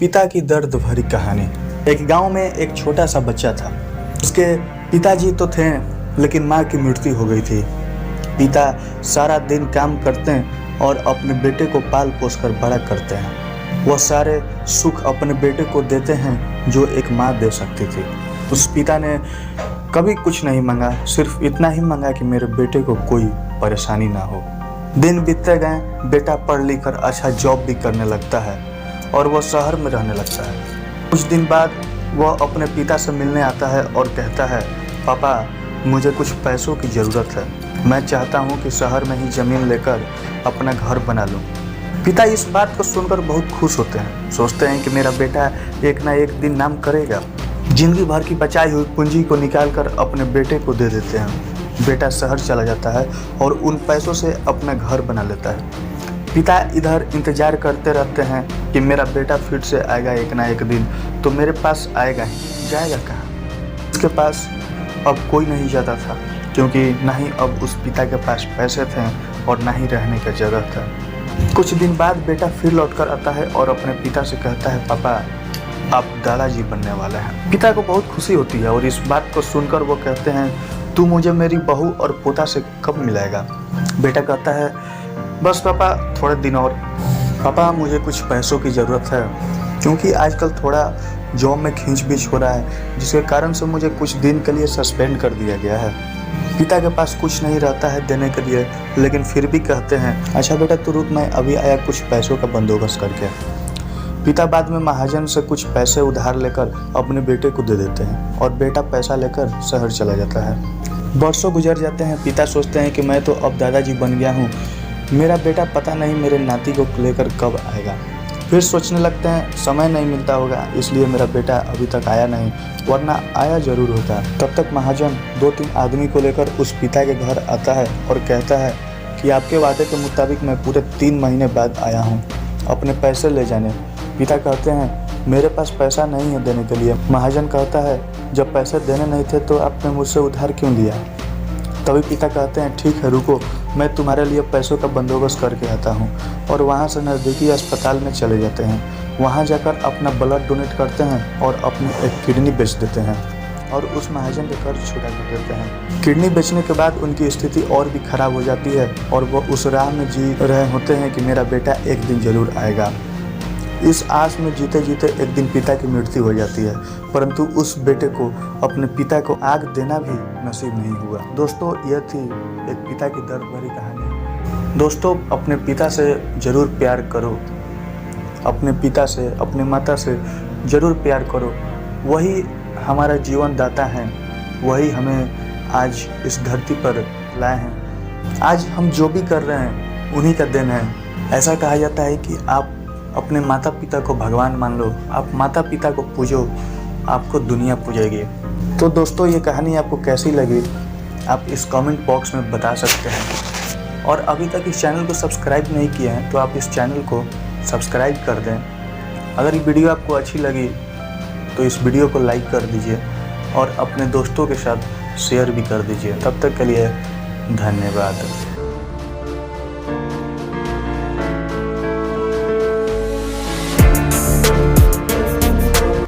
पिता की दर्द भरी कहानी। एक गांव में एक छोटा सा बच्चा था। उसके पिताजी तो थे, लेकिन माँ की मृत्यु हो गई थी। पिता सारा दिन काम करते हैं और अपने बेटे को पाल पोस कर बड़ा करते हैं। वह सारे सुख अपने बेटे को देते हैं जो एक माँ दे सकती थी। उस पिता ने कभी कुछ नहीं मांगा, सिर्फ इतना ही मांगा कि मेरे बेटे को कोई परेशानी ना हो। दिन बीतते गए, बेटा पढ़ लिख कर अच्छा जॉब भी करने लगता है और वह शहर में रहने लगता है। कुछ दिन बाद वह अपने पिता से मिलने आता है और कहता है, पापा मुझे कुछ पैसों की ज़रूरत है। मैं चाहता हूँ कि शहर में ही ज़मीन लेकर अपना घर बना लूँ। पिता इस बात को सुनकर बहुत खुश होते हैं। सोचते हैं कि मेरा बेटा एक ना एक दिन नाम करेगा। जिंदगी भर की बचाई हुई पूंजी को निकाल कर अपने बेटे को दे देते हैं। बेटा शहर चला जाता है और उन पैसों से अपना घर बना लेता है। पिता इधर इंतजार करते रहते हैं कि मेरा बेटा फिर से आएगा एक ना एक दिन, तो मेरे पास आएगा ही, जाएगा कहाँ। उसके पास अब कोई नहीं जाता था, क्योंकि ना ही अब उस पिता के पास पैसे थे और ना ही रहने की जगह था। कुछ दिन बाद बेटा फिर लौट कर आता है और अपने पिता से कहता है, पापा आप दादाजी बनने वाले हैं। पिता को बहुत खुशी होती है और इस बात को सुनकर वो कहते हैं, तू मुझे मेरी बहू और पोता से कब मिलाएगा। बेटा कहता है, बस पापा थोड़े दिन और। पापा मुझे कुछ पैसों की ज़रूरत है, क्योंकि आजकल थोड़ा जॉब में खींच-बीच हो रहा है, जिसके कारण से मुझे कुछ दिन के लिए सस्पेंड कर दिया गया है। पिता के पास कुछ नहीं रहता है देने के लिए, लेकिन फिर भी कहते हैं, अच्छा बेटा तू रुक, मैं अभी आया कुछ पैसों का बंदोबस्त करके। पिता बाद में महाजन से कुछ पैसे उधार लेकर अपने बेटे को दे देते हैं और बेटा पैसा लेकर शहर चला जाता है। वर्षों गुजर जाते हैं। पिता सोचते हैं कि मैं तो अब दादाजी बन गया हूँ, मेरा बेटा पता नहीं मेरे नाती को लेकर कब आएगा। फिर सोचने लगते हैं, समय नहीं मिलता होगा इसलिए मेरा बेटा अभी तक आया नहीं, वरना आया जरूर होता। तब तक महाजन 2-3 आदमी को लेकर उस पिता के घर आता है और कहता है कि आपके वादे के मुताबिक मैं पूरे 3 महीने बाद आया हूँ अपने पैसे ले जाने। पिता कहते हैं, मेरे पास पैसा नहीं है देने के लिए। महाजन कहता है, जब पैसे देने नहीं थे तो आपने मुझसे उधार क्यों लिया। तभी पिता कहते हैं, ठीक है रुको, मैं तुम्हारे लिए पैसों का बंदोबस्त करके आता हूँ। और वहाँ से नज़दीकी अस्पताल में चले जाते हैं। वहाँ जाकर अपना ब्लड डोनेट करते हैं और अपनी एक किडनी बेच देते हैं और उस महाजन के कर्ज छुड़ा कर देते हैं। किडनी बेचने के बाद उनकी स्थिति और भी खराब हो जाती है और वो उस राह में जी रहे होते हैं कि मेरा बेटा एक दिन ज़रूर आएगा। इस आस में जीते जीते एक दिन पिता की मृत्यु हो जाती है, परंतु उस बेटे को अपने पिता को आग देना भी नसीब नहीं हुआ। दोस्तों यह थी एक पिता की दर्द भरी कहानी। दोस्तों अपने पिता से ज़रूर प्यार करो, अपने पिता से अपने माता से ज़रूर प्यार करो। वही हमारा जीवन दाता है, वही हमें आज इस धरती पर लाए हैं। आज हम जो भी कर रहे हैं उन्हीं का देन है। ऐसा कहा जाता है कि आप अपने माता पिता को भगवान मान लो, आप माता पिता को पूजो, आपको दुनिया पूजेगी। तो दोस्तों ये कहानी आपको कैसी लगी आप इस कमेंट बॉक्स में बता सकते हैं। और अभी तक इस चैनल को सब्सक्राइब नहीं किया है तो आप इस चैनल को सब्सक्राइब कर दें। अगर ये वीडियो आपको अच्छी लगी तो इस वीडियो को लाइक कर दीजिए और अपने दोस्तों के साथ शेयर भी कर दीजिए। तब तक के लिए धन्यवाद।